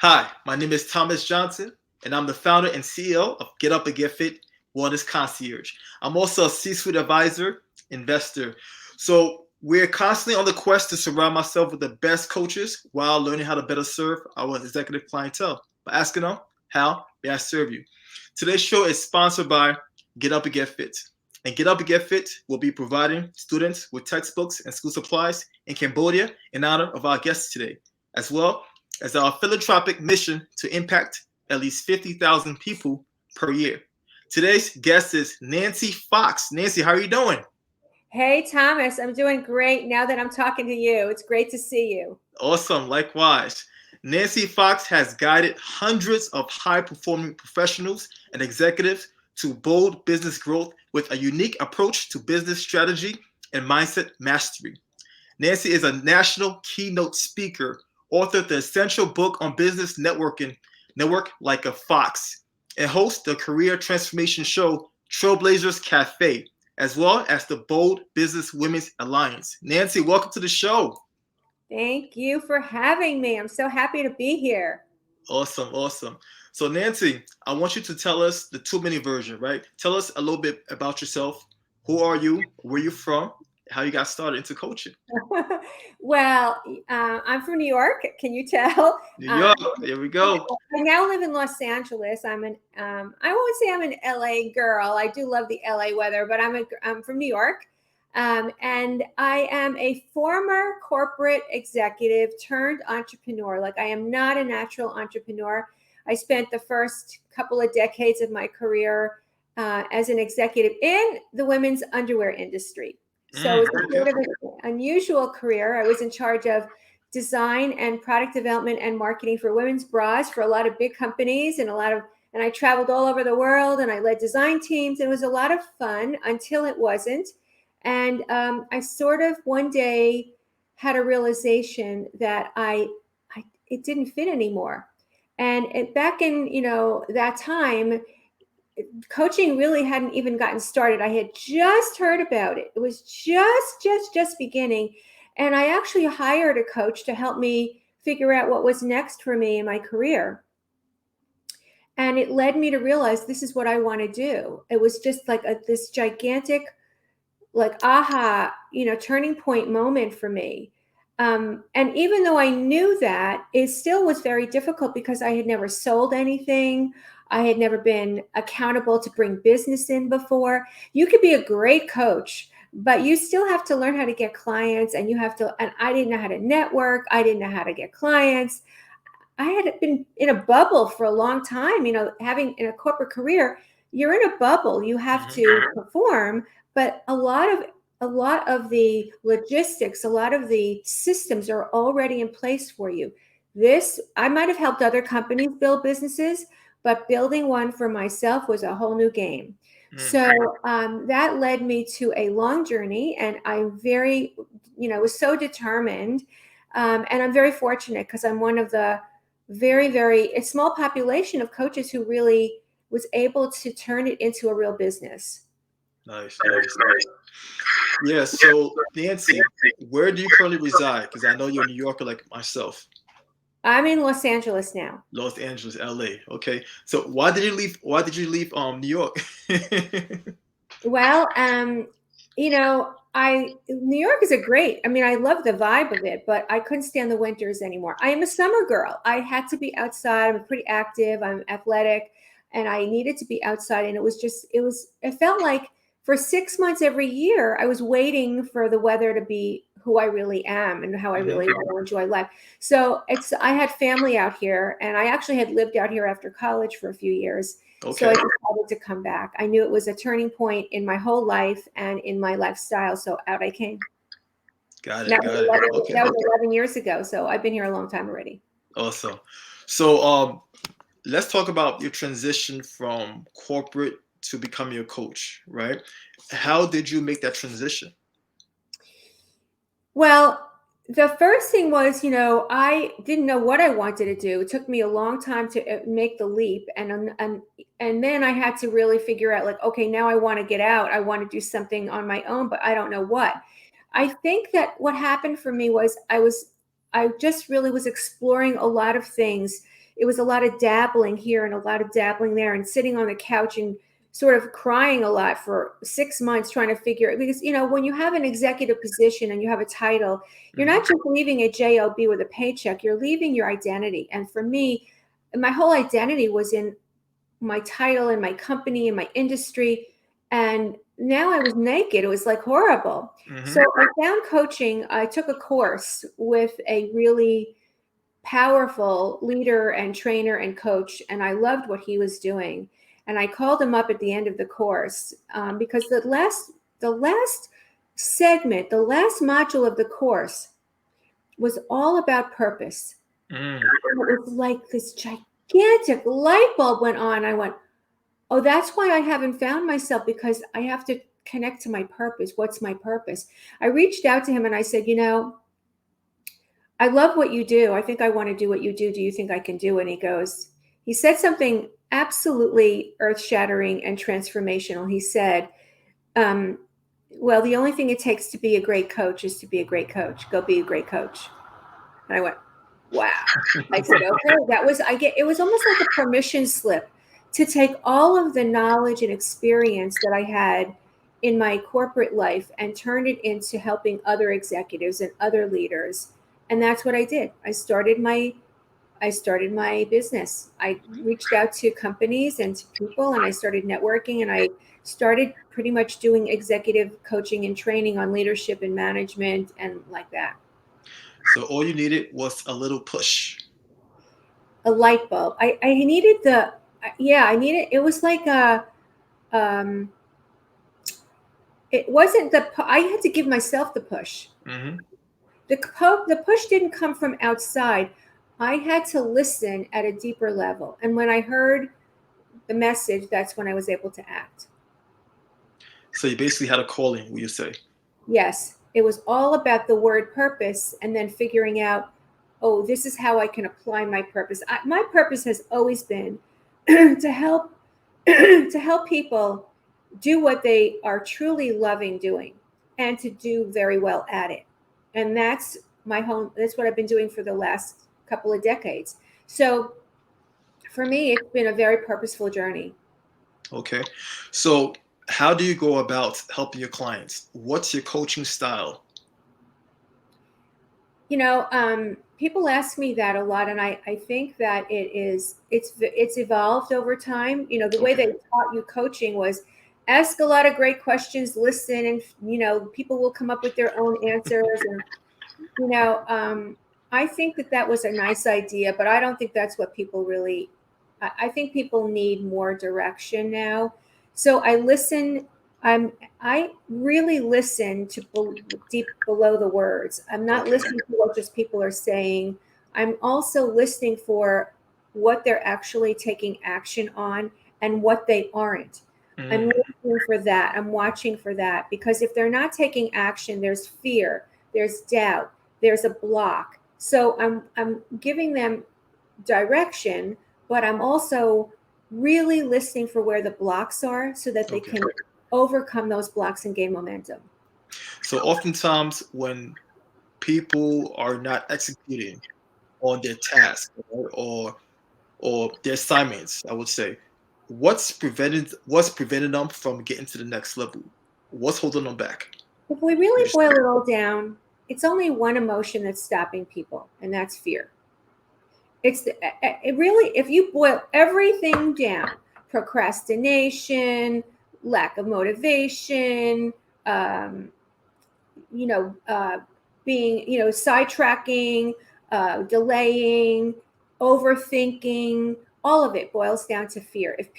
Hi, my name is Thomas Johnson, and I'm the founder and CEO of GetUpNGetFit Wellness Concierge. I'm also a C-suite advisor, investor. So we're constantly on the quest to surround myself with the best coaches while learning how to better serve our executive clientele by asking them, how may I serve you? Today's show is sponsored by Get Up and Get Fit. And Get Up and Get Fit will be providing students with textbooks and school supplies in Cambodia in honor of our guests today, as well as our philanthropic mission to impact at least 50,000 people per year. Today's guest is Nancy Fox. Nancy, how are you doing? Hey, Thomas, I'm doing great now that I'm talking to you. It's great to see you. Awesome, likewise. Nancy Fox has guided hundreds of high performing professionals and executives to bold business growth with a unique approach to business strategy and mindset mastery. Nancy is a national keynote speaker, author of the essential book on business networking, Network Like a Fox, and hosts the career transformation show Trailblazers Cafe, as well as the Bold Business Women's Alliance. Nancy, welcome to the show. Thank you for having me. I'm so happy to be here. Awesome, awesome. So, Nancy, I want you to tell us the 2 minute version, right? Tell us a little bit about yourself. Who are you? Where you from? How you got started into coaching? Well, I'm from New York. Can you tell? New York. Here we go. I now live in Los Angeles. I won't say I'm an LA girl. I do love the LA weather, but I'm from New York. And I am a former corporate executive turned entrepreneur. Like, I am not a natural entrepreneur. I spent the first couple of decades of my career as an executive in the women's underwear industry. So it's a sort of an unusual career. I was in charge of design and product development and marketing for women's bras for a lot of big companies and I traveled all over the world and I led design teams. And it was a lot of fun until it wasn't. And I sort of one day had a realization that it didn't fit anymore. And back in, that time, coaching really hadn't even gotten started. I had just heard about it. It was just beginning. And I actually hired a coach to help me figure out what was next for me in my career. And it led me to realize this is what I want to do. It was just like this gigantic, like, aha, turning point moment for me. And even though I knew that, it still was very difficult because I had never sold anything. I had never been accountable to bring business in before. You could be a great coach, but you still have to learn how to get clients, and I didn't know how to network. I didn't know how to get clients. I had been in a bubble for a long time, having in a corporate career, you're in a bubble. You have to perform, but a lot of the logistics, a lot of the systems are already in place for you. I might have helped other companies build businesses, but building one for myself was a whole new game. So that led me to a long journey, and I'm very, was so determined. And I'm very fortunate because I'm one of the very, very small population of coaches who really was able to turn it into a real business. Nice. Yeah, so Nancy, where do you currently reside? Because I know you're a New Yorker like myself. I'm in Los Angeles now. Los Angeles, LA. Okay. So why did you leave New York? Well, New York is I love the vibe of it, but I couldn't stand the winters anymore. I am a summer girl. I had to be outside. I'm pretty active. I'm athletic, and I needed to be outside. And it felt like for 6 months every year, I was waiting for the weather to be who I really am and how I really want to enjoy life. So I had family out here, and I actually had lived out here after college for a few years. Okay. So I decided to come back. I knew it was a turning point in my whole life and in my lifestyle. So out I came. Got it. That was 11 years ago. So I've been here a long time already. Awesome. So let's talk about your transition from corporate to becoming a coach, right? How did you make that transition? Well, the first thing was, I didn't know what I wanted to do. It took me a long time to make the leap. And then I had to really figure out, like, okay, now I want to get out. I want to do something on my own, but I don't know what. I think that what happened for me was I just really was exploring a lot of things it was a lot of dabbling here and a lot of dabbling there and sitting on the couch and sort of crying a lot for 6 months trying to figure it, because when you have an executive position and you have a title, you're not just leaving a job with a paycheck, you're leaving your identity. And for me, my whole identity was in my title and my company and my industry, and now I was naked. It was like horrible. So I found coaching. I took a course with a really powerful leader and trainer and coach, and I loved what he was doing. And I called him up at the end of the course because the last segment, the last module of the course was all about purpose. It was like this gigantic light bulb went on. I went, oh, that's why I haven't found myself, because I have to connect to my purpose. What's my purpose? I reached out to him and I said, I love what you do. I think I want to do what you do. Do you think I can do it? And he said something absolutely earth-shattering and transformational. He said, well, the only thing it takes to be a great coach is to be a great coach. Go be a great coach. And I went, wow. I said, okay, it was almost like a permission slip to take all of the knowledge and experience that I had in my corporate life and turn it into helping other executives and other leaders. And that's what I did. I started my business. I reached out to companies and to people, and I started networking, and I started pretty much doing executive coaching and training on leadership and management and like that. So all you needed was a little push. A light bulb. I needed it was like it wasn't I had to give myself the push. The push didn't come from outside. I had to listen at a deeper level. And when I heard the message, that's when I was able to act. So you basically had a calling, will you say? Yes. It was all about the word purpose, and then figuring out, oh, this is how I can apply my purpose. My purpose has always been to help people do what they are truly loving doing and to do very well at it. And that's what I've been doing for the last couple of decades. So for me, it's been a very purposeful journey. Okay. So how do you go about helping your clients? What's your coaching style? People ask me that a lot, and I think that it's evolved over time. The way they taught you coaching was ask a lot of great questions, listen, and people will come up with their own answers. And I think that was a nice idea, but I don't think that's what people really. I think people need more direction now. So I listen. I really listen to deep below the words. I'm not listening to what just people are saying. I'm also listening for what they're actually taking action on and what they aren't. I'm listening for that. I'm watching for that, because if they're not taking action, there's fear, there's doubt, there's a block. So I'm giving them direction, but I'm also really listening for where the blocks are so that they can overcome those blocks and gain momentum. So oftentimes when people are not executing on their tasks or their assignments, I would say, what's preventing them from getting to the next level? What's holding them back? If we really boil it all down, it's only one emotion that's stopping people, and that's fear. If you boil everything down, procrastination, lack of motivation, being, sidetracking, delaying, overthinking, all of it boils down to fear. If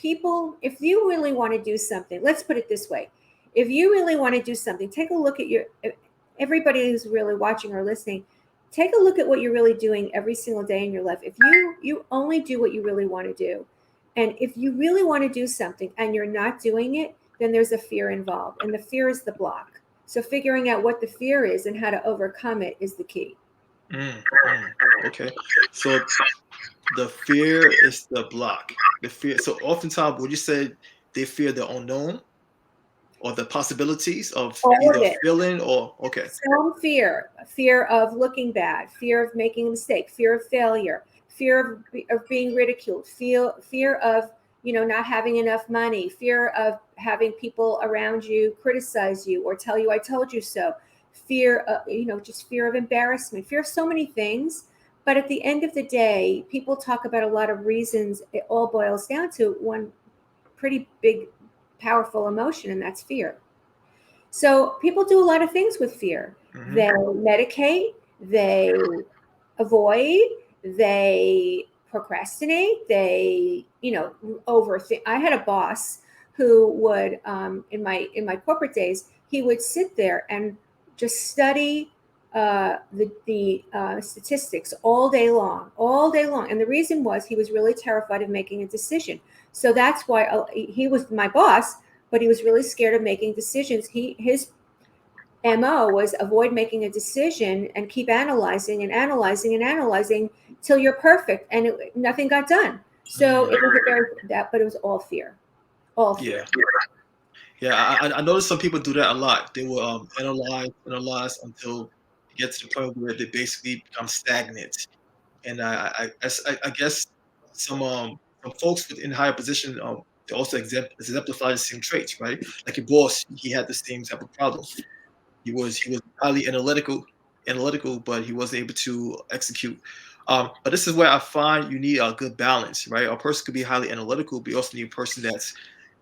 you really want to do something, let's put it this way. If you really want to do something, take a look at everybody who's really watching or listening, take a look at what you're really doing every single day in your life. If you only do what you really want to do, and if you really want to do something and you're not doing it, then there's a fear involved, and the fear is the block. So figuring out what the fear is and how to overcome it is the key. Okay. So the fear is the block. The fear. So oftentimes, would you say they fear the unknown? or the possibilities of All of either it. feeling or okay. Some fear of looking bad, fear of making a mistake, fear of failure, fear of being ridiculed, fear of not having enough money, fear of having people around you criticize you or tell you I told you so, fear of just fear of embarrassment, fear of so many things. But at the end of the day, people talk about a lot of reasons. It all boils down to one pretty big, powerful emotion, and that's fear. So people do a lot of things with fear. Mm-hmm. They medicate, they avoid, they procrastinate, they overthink. I had a boss who would in my corporate days, he would sit there and just study the statistics all day long, and the reason was he was really terrified of making a decision. So that's why he was my boss, but he was really scared of making decisions. His MO was avoid making a decision and keep analyzing and analyzing and analyzing till you're perfect, and nothing got done. So it was but it was all fear, all fear. Yeah. I noticed some people do that a lot. They will analyze until it gets to the point where they basically become stagnant. And I guess some folks in higher position they also exemplify the same traits, right? Like your boss, he had the same type of problem. He was highly analytical, but he wasn't able to execute. But this is where I find you need a good balance, right? A person could be highly analytical, but you also need a person that's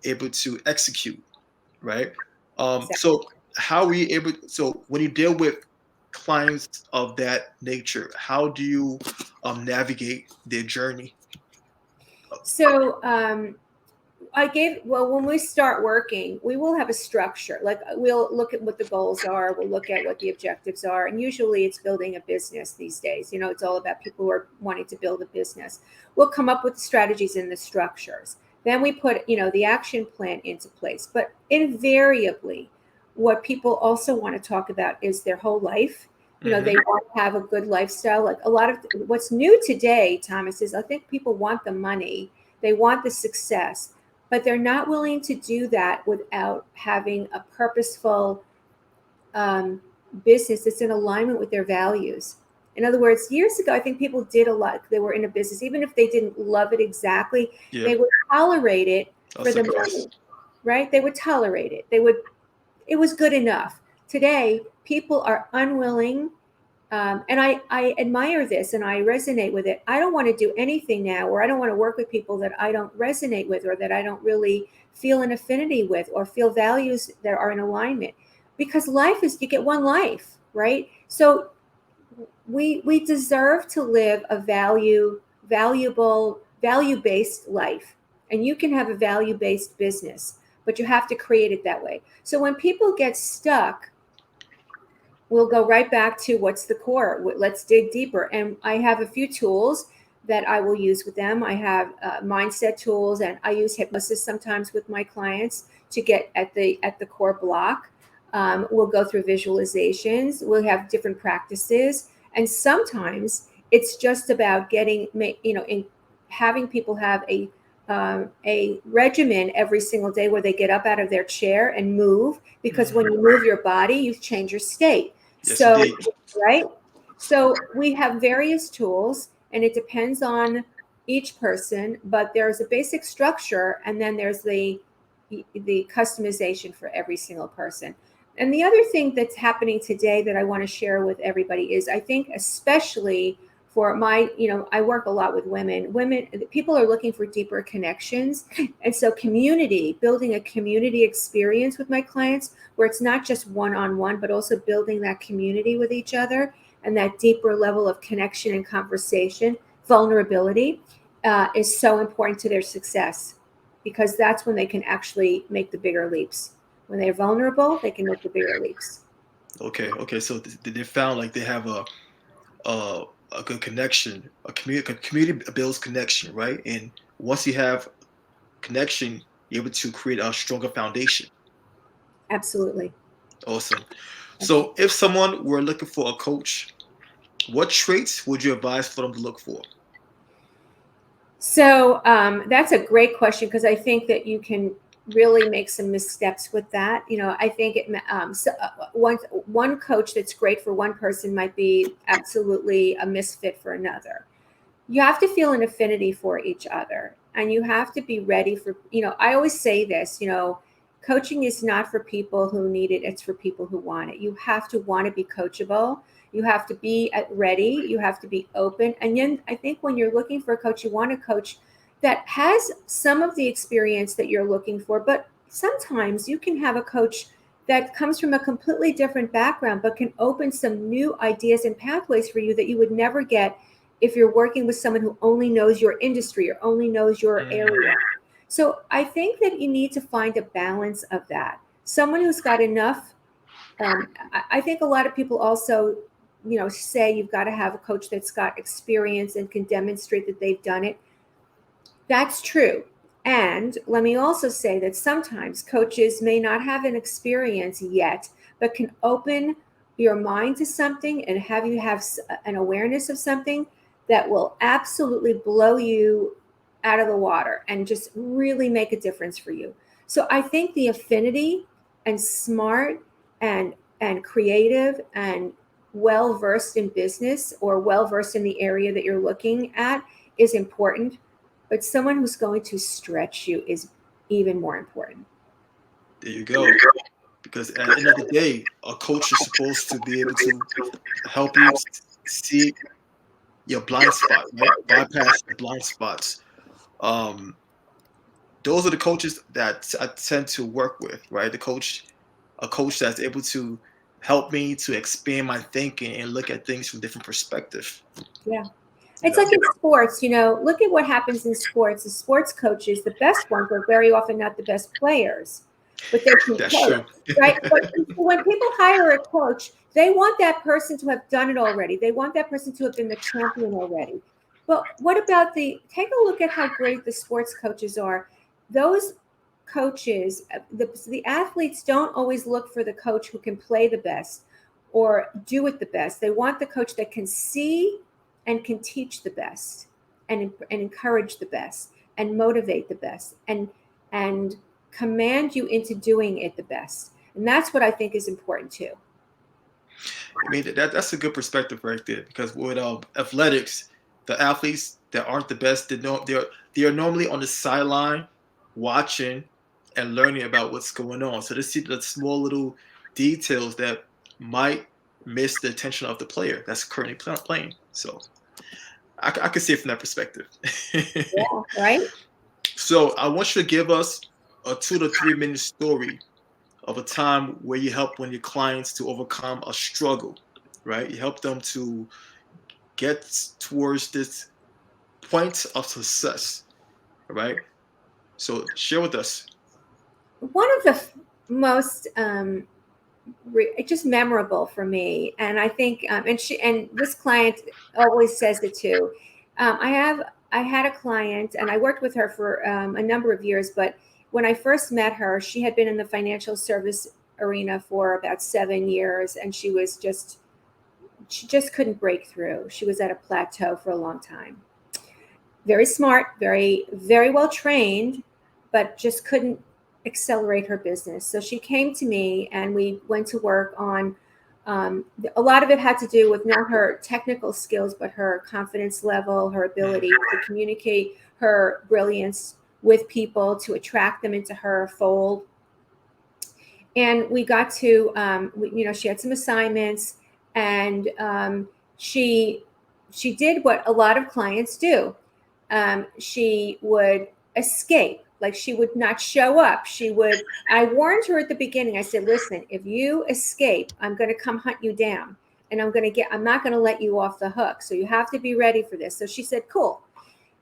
able to execute, right? Exactly. So how are you able? So when you deal with clients of that nature, how do you navigate their journey? So when we start working, we will have a structure. Like we'll look at what the goals are, we'll look at what the objectives are. And usually it's building a business these days. It's all about people who are wanting to build a business. We'll come up with the strategies and the structures. Then we put, the action plan into place. But invariably, what people also want to talk about is their whole life. Mhm. They want to have a good lifestyle. Like a lot of what's new today, Thomas, is I think people want the money, they want the success, but they're not willing to do that without having a purposeful business that's in alignment with their values. In other words, years ago, I think people did a lot. They were in a business, even if they didn't love it exactly, Yeah, they would tolerate it I'll for the sacrifice. money, right? They would tolerate it. It was good enough. Today, people are unwilling. And I admire this and I resonate with it. I don't want to do anything now, or I don't want to work with people that I don't resonate with, or that I don't really feel an affinity with, or feel values that are in alignment. Because you get one life, right? So we deserve to live a value-based life. And you can have a value-based business, but you have to create it that way. So when people get stuck, we'll go right back to what's the core. Let's dig deeper. And I have a few tools that I will use with them. I have mindset tools, and I use hypnosis sometimes with my clients to get at the core block. We'll go through visualizations. We'll have different practices, and sometimes it's just about having people have a regimen every single day where they get up out of their chair and move, because when you move your body, you change your state. Yes, So, indeed. right? So we have various tools, and it depends on each person, but there's a basic structure, and then there's the customization for every single person. And the other thing that's happening today that I want to share with everybody is, I think especially for I work a lot with women, people are looking for deeper connections. And so building a community experience with my clients, where it's not just one-on-one, but also building that community with each other, and that deeper level of connection and conversation, vulnerability, is so important to their success, because that's when they can actually make the bigger leaps. When they're vulnerable, they can make the bigger leaps. Okay. So they found like they have a a good connection, a community builds connection, right? And once you have connection, you're able to create a stronger foundation. Absolutely. Awesome. So if someone were looking for a coach, what traits would you advise for them to look for? So that's a great question, because I think that you can really make some missteps with that. I think one coach that's great for one person might be absolutely a misfit for another. You have to feel an affinity for each other, and you have to be ready for, I always say this, coaching is not for people who need it. It's for people who want it. You have to want to be coachable. You have to be ready. You have to be open. And then I think when you're looking for a coach, you want a coach that has some of the experience that you're looking for, but sometimes you can have a coach that comes from a completely different background, but can open some new ideas and pathways for you that you would never get if you're working with someone who only knows your industry or only knows your area. So I think that you need to find a balance of that. Someone who's got enough. I think a lot of people also, say you've got to have a coach that's got experience and can demonstrate that they've done it. That's true. And let me also say that sometimes coaches may not have an experience yet, but can open your mind to something and have you have an awareness of something that will absolutely blow you out of the water and just really make a difference for you. So I think the affinity and smart and creative and well-versed in business or well-versed in the area that you're looking at is important. But someone who's going to stretch you is even more important. There you go. Because at the end of the day, a coach is supposed to be able to help you see your blind spot, right? Bypass the blind spots. Those are the coaches that I tend to work with, right? A coach that's able to help me to expand my thinking and look at things from different perspectives. Yeah. It's like in sports, look at what happens in sports. The sports coaches, the best ones, are very often not the best players, but they can coach, right? But when people hire a coach, they want that person to have done it already. They want that person to have been the champion already. But what about take a look at how great the sports coaches are. Those coaches, the athletes don't always look for the coach who can play the best or do it the best. They want the coach that can see and can teach the best and encourage the best and motivate the best and command you into doing it the best. And that's what I think is important too. I mean, that's a good perspective right there, because with athletics, the athletes that aren't the best, they are normally on the sideline watching and learning about what's going on. So they see the small little details that might miss the attention of the player that's currently playing. So I can see it from that perspective. Yeah, right. So I want you to give us a 2 to 3 minute story of a time where you help one of your clients to overcome a struggle, right? You help them to get towards this point of success, right? So share with us. One of the most just memorable for me, and I think, and this client always says it too. I had a client, and I worked with her for a number of years. But when I first met her, she had been in the financial service arena for about 7 years, and she just couldn't break through. She was at a plateau for a long time. Very smart, very, very well trained, but just couldn't accelerate her business. So she came to me and we went to work on a lot of it had to do with not her technical skills, but her confidence level, her ability to communicate her brilliance with people, to attract them into her fold. And we got to, she had some assignments, and she did what a lot of clients do. She would escape. Like, she would not show up. I warned her at the beginning. I said, listen, if you escape, I'm going to come hunt you down, and I'm not going to let you off the hook. So you have to be ready for this. So she said, cool.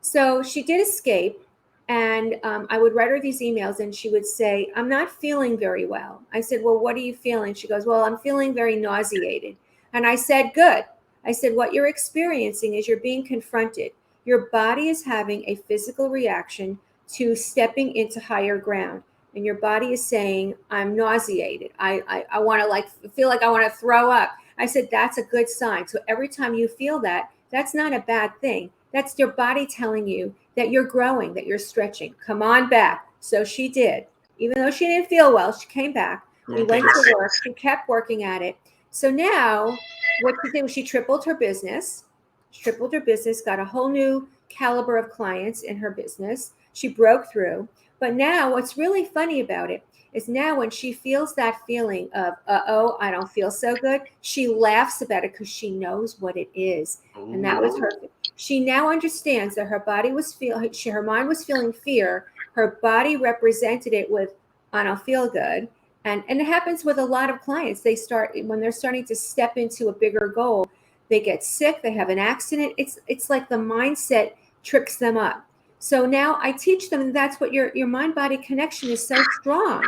So she did escape, and I would write her these emails, and she would say, I'm not feeling very well. I said, well, what are you feeling? She goes, well, I'm feeling very nauseated. And I said, good. I said, what you're experiencing is you're being confronted. Your body is having a physical reaction to stepping into higher ground. And your body is saying, I'm nauseated. I want to feel like I want to throw up. I said, that's a good sign. So every time you feel that, that's not a bad thing. That's your body telling you that you're growing, that you're stretching. Come on back. So she did. Even though she didn't feel well, she came back. We Growing went pains. to work. She kept working at it. So now what she did was she tripled her business. She tripled her business, got a whole new caliber of clients in her business. She broke through. But now what's really funny about it is now when she feels that feeling of, uh-oh, I don't feel so good, she laughs about it because she knows what it is. Ooh. And that was her. She now understands that her body was her mind was feeling fear. Her body represented it with, I don't feel good. And it happens with a lot of clients. When they're starting to step into a bigger goal, they get sick, they have an accident. It's like the mindset tricks them up. So now I teach them, and that's what your mind-body connection is so strong.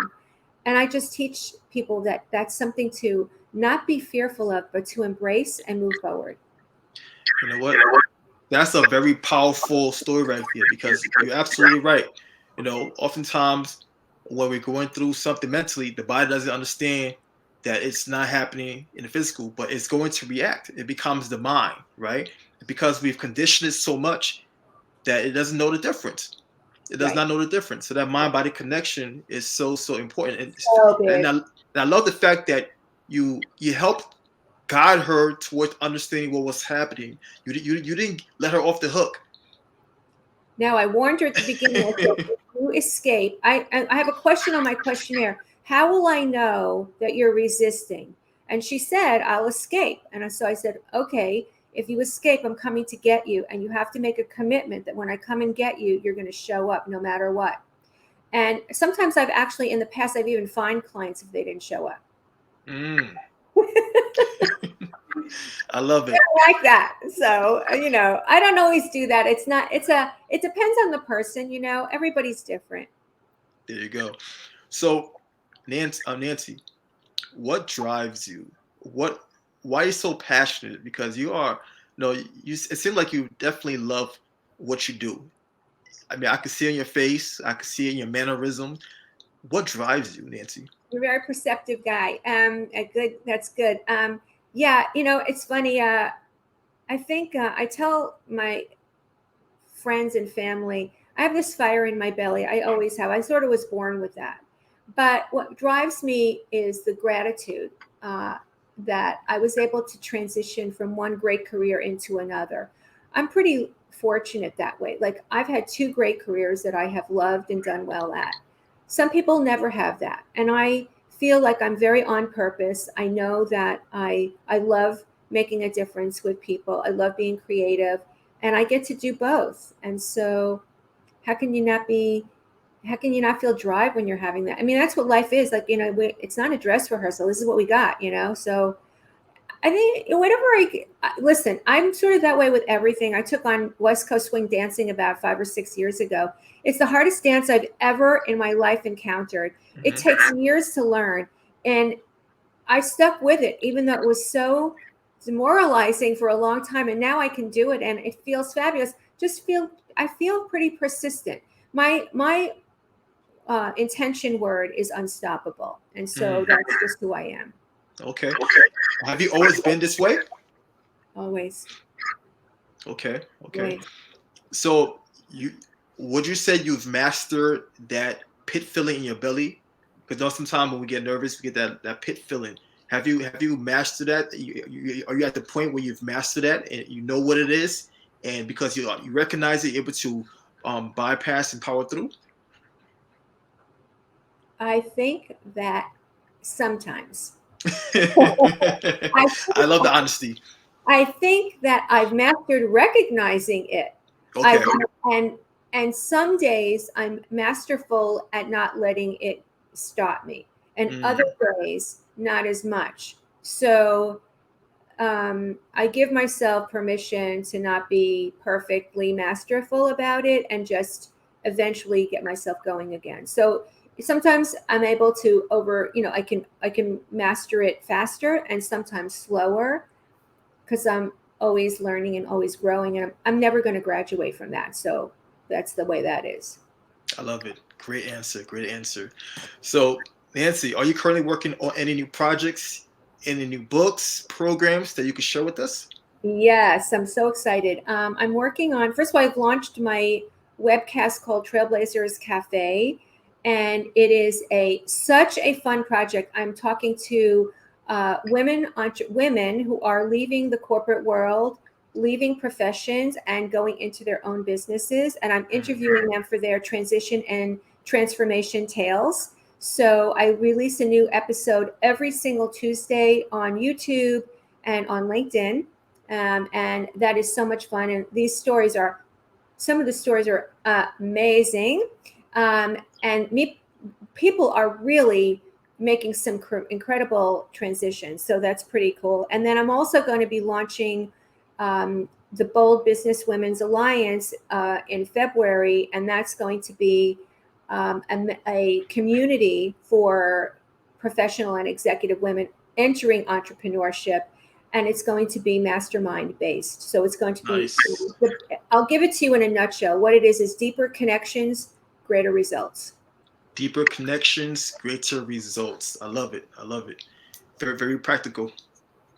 And I just teach people that that's something to not be fearful of, but to embrace and move forward. You know what? That's a very powerful story right here, because you're absolutely right. Oftentimes when we're going through something mentally, the body doesn't understand that it's not happening in the physical, but it's going to react. It becomes the mind, right? Because we've conditioned it so much that it doesn't know the difference. It does not know the difference. So that mind-body connection is so important. And I love the fact that you helped guide her towards understanding what was happening. You didn't let her off the hook. Now, I warned her at the beginning. I said, if you escape, I have a question on my questionnaire. How will I know that you're resisting? And she said, I'll escape. And so I said, okay, if you escape, I'm coming to get you. And you have to make a commitment that when I come and get you, you're going to show up no matter what. And sometimes in the past, I've even fined clients if they didn't show up. I love it. I like that. So, I don't always do that. It depends on the person, everybody's different. There you go. So, Nancy, what drives you? Why are you so passionate? Because it seems like you definitely love what you do. I mean, I can see it in your face. I can see it in your mannerisms. What drives you, Nancy? You're a very perceptive guy. Good. That's good. Yeah, it's funny. I think I tell my friends and family, I have this fire in my belly. I always have. I sort of was born with that. But what drives me is the gratitude that I was able to transition from one great career into another. I'm pretty fortunate that way. Like, I've had 2 great careers that I have loved and done well at. Some people never have that. And I feel like I'm very on purpose. I know that I love making a difference with people. I love being creative, and I get to do both. And so how can you not feel drive when you're having that? I mean, that's what life is. Like, it's not a dress rehearsal. This is what we got, So I think listen, I'm sort of that way with everything. I took on West Coast swing dancing about 5 or 6 years ago. It's the hardest dance I've ever in my life encountered. Mm-hmm. It takes years to learn. And I stuck with it, even though it was so demoralizing for a long time. And now I can do it, and it feels fabulous. I feel pretty persistent. My intention word is unstoppable. And so that's just who I am. Okay. Have you always been this way? Always. Okay. Always. So would you say you've mastered that pit feeling in your belly? Because sometimes when we get nervous, we get that pit feeling. Have you mastered that? Are you at the point where you've mastered that and you know what it is? And because you recognize it, you're able to bypass and power through? I think that sometimes. I love the honesty. I think that I've mastered recognizing it. Okay. And some days I'm masterful at not letting it stop me, and other days not as much. So I give myself permission to not be perfectly masterful about it, and just eventually get myself going again. So sometimes I'm able to I can master it faster, and sometimes slower, because I'm always learning and always growing, and I'm never going to graduate from that. So that's the way that is. I love it. Great answer. So, Nancy, are you currently working on any new projects, any new books, programs that you could share with us? Yes, I'm so excited. I'm working on, first of all, I've launched my webcast called Trailblazers Cafe. and it is such a fun project. I'm talking to women who are leaving the corporate world, leaving professions, and going into their own businesses, and I'm interviewing them for their transition and transformation tales. So I release a new episode every single Tuesday on YouTube and on LinkedIn, and that is so much fun. And some of the stories are amazing, and people are really making some incredible transitions. So that's pretty cool. And then I'm also going to be launching the Bold Business Women's Alliance in February, and that's going to be a community for professional and executive women entering entrepreneurship, and it's going to be mastermind based. So it's going to be, Nice. I'll give it to you in a nutshell. What it is deeper connections, greater results. Deeper connections, greater results. I love it. I love it. Very, very practical.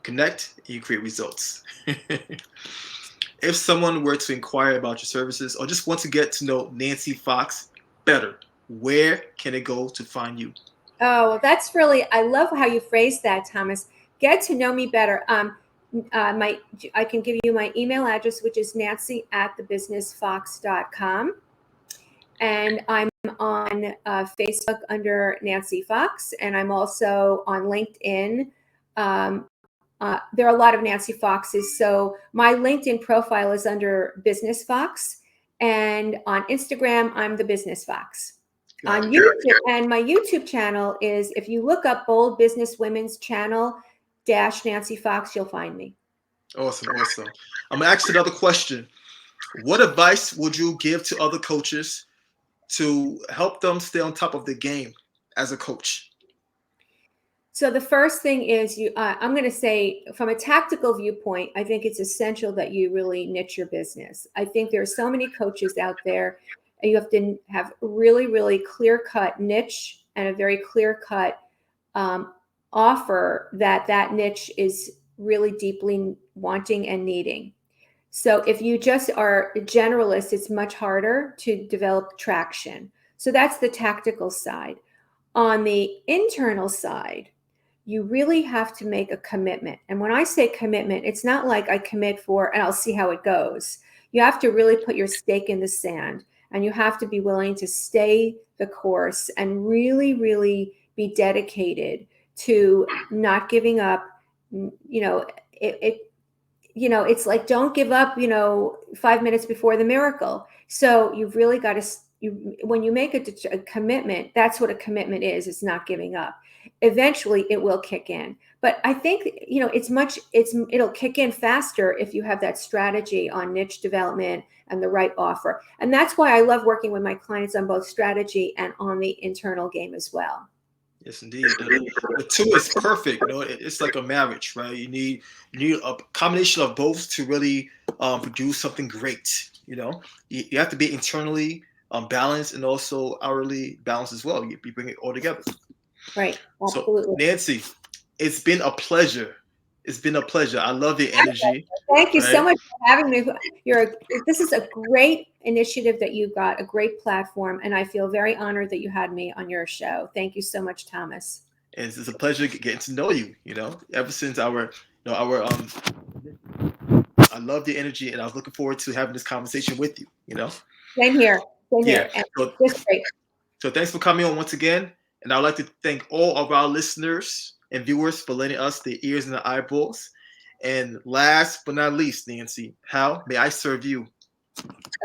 Connect, and you create results. If someone were to inquire about your services or just want to get to know Nancy Fox better, where can they go to find you? Oh, that's really, I love how you phrased that, Thomas. Get to know me better. I can give you my email address, which is nancy@thebusinessfox.com. And I'm on Facebook under Nancy Fox, and I'm also on LinkedIn. There are a lot of Nancy Foxes, so my LinkedIn profile is under Business Fox, and on Instagram, I'm the Business Fox. On YouTube, and my YouTube channel is, if you look up Bold Business Women's Channel -- Nancy Fox, you'll find me. Awesome, awesome. I'm gonna ask you another question. What advice would you give to other coaches to help them stay on top of the game as a coach? So the first thing is, I'm going to say, from a tactical viewpoint, I think it's essential that you really niche your business. I think there are so many coaches out there, and you have to have really, really clear-cut niche and a very clear-cut offer that niche is really deeply wanting and needing. So if you just are a generalist, it's much harder to develop traction. So that's the tactical side. On the internal side, you really have to make a commitment. And when I say commitment, it's not like I commit and I'll see how it goes. You have to really put your stake in the sand, and you have to be willing to stay the course and really, really be dedicated to not giving up. It's like, don't give up, 5 minutes before the miracle. So you've really got to, when you make a commitment, that's what a commitment is. It's not giving up. Eventually it will kick in. But I think, it'll kick in faster if you have that strategy on niche development and the right offer. And that's why I love working with my clients on both strategy and on the internal game as well. Yes, indeed. The two is perfect. It's like a marriage, right? You need a combination of both to really produce something great. You have to be internally balanced and also outwardly balanced as well. You bring it all together. Right. Absolutely. So, Nancy, it's been a pleasure. It's been a pleasure. I love your energy. Thank you so much for having me. This is a great initiative that you've got, a great platform, and I feel very honored that you had me on your show. Thank you so much, Thomas. And it's a pleasure getting to know you. Ever since I love the energy, and I was looking forward to having this conversation with you. Same here. Yeah. Just great. So thanks for coming on once again, and I'd like to thank all of our listeners and viewers for lending us their ears and their eyeballs. And last but not least, Nancy, how may I serve you?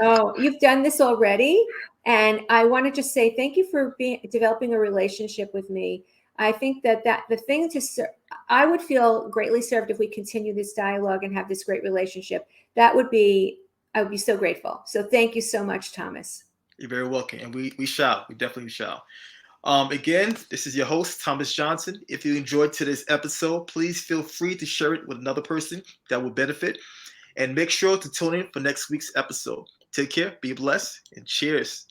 Oh, you've done this already, and I want to just say thank you for developing a relationship with me. I think that the thing I would feel greatly served if we continue this dialogue and have this great relationship. I would be so grateful. So thank you so much, Thomas. You're very welcome, and we definitely shall. Again, this is your host, Thomas Johnson. If you enjoyed today's episode, please feel free to share it with another person that will benefit. And make sure to tune in for next week's episode. Take care, be blessed, and cheers.